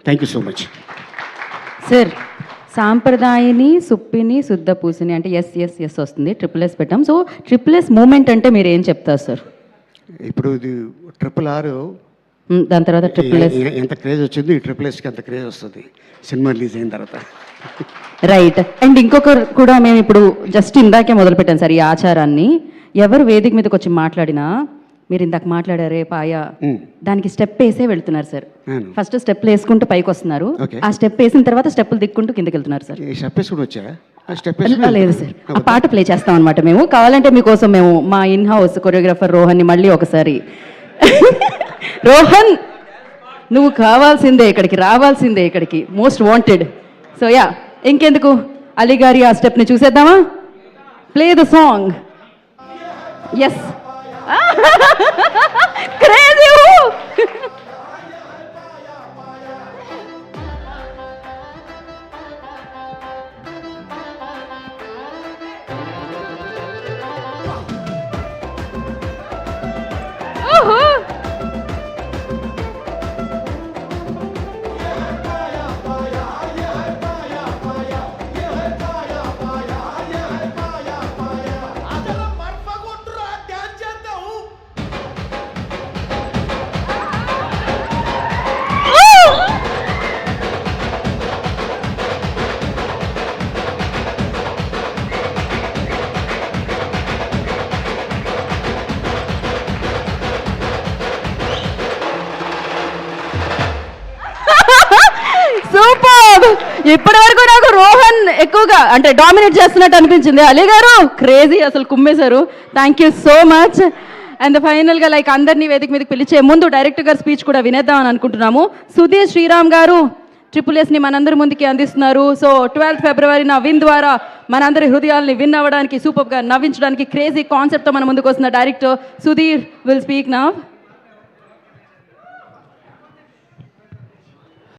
Thank you so much. Sir సాంప్రదాయని సుప్పిని శుద్ధ పూసిని అంటే ఎస్ ఎస్ ఎస్ వస్తుంది, ట్రిపుల్ ఎస్ పెట్టాం. సో ట్రిపుల్ ఎస్ మూమెంట్ అంటే మీరు ఏం చెప్తారు సార్? ఇప్పుడు ఇది RRR దాని తర్వాత ట్రిపుల్ ఎస్ ఎంత క్రేజ్ వచ్చింది, ఈ RSSకి అంత క్రేజ్ వస్తుంది సినిమా రిలీజ్ అయిన తర్వాత. రైట్. అండ్ ఇంకొకరు కూడా మేము ఇప్పుడు జస్ట్ ఇందాకే మొదలు పెట్టాం సార్ ఈ ఆచారాన్ని. ఎవరు వేదిక మీదకి వచ్చి మాట్లాడినా మీరు ఇందాక మాట్లాడారే పాయ, దానికి స్టెప్ వేసే వెళ్తున్నారు సార్. ఫస్ట్ స్టెప్లు వేసుకుంటూ పైకి వస్తున్నారు, ఆ స్టెప్ వేసిన తర్వాత స్టెప్పులు దిక్కుంటూ కిందకి వెళ్తున్నారు సార్. లేదు సార్, ఆ పాట ప్లే చేస్తాం అనమాట మేము. కావాలంటే మీకోసం మేము మా ఇన్ హౌస్ కొరియోగ్రాఫర్ రోహన్ని మళ్ళీ ఒకసారి రోహన్ నువ్వు కావాల్సిందే ఇక్కడికి, రావాల్సిందే ఇక్కడికి, మోస్ట్ వాంటెడ్. సో యా, ఇంకెందుకు అలీ గారి ఆ స్టెప్ని చూసేద్దామా? Play the song. Yes crazy. Super. ఇప్పటి వరకు నాకు రోహన్ ఎక్కువగా అంటే డామినేట్ చేస్తున్నట్టు అనిపించింది. అలీ గారు క్రేజీ, అసలు కుమ్మేశారు. Thank you so much. And ఫైనల్గా లైక్ అందరినీ వేదిక మీదకి పిలిచే ముందు డైరెక్టర్ గారి స్పీచ్ కూడా వినేద్దామని అనుకుంటున్నాము. సుధీర్ శ్రీరామ్ గారు RSSని మనందరి ముందుకి అందిస్తున్నారు. సో 12th ఫిబ్రవరిన విన్ ద్వారా మనందరి హృదయాల్ని విన్ అవ్వడానికి, సూపర్గా నవ్వించడానికి క్రేజీ కాన్సెప్ట్తో మన ముందుకు వస్తున్న director Sudheer will speak now.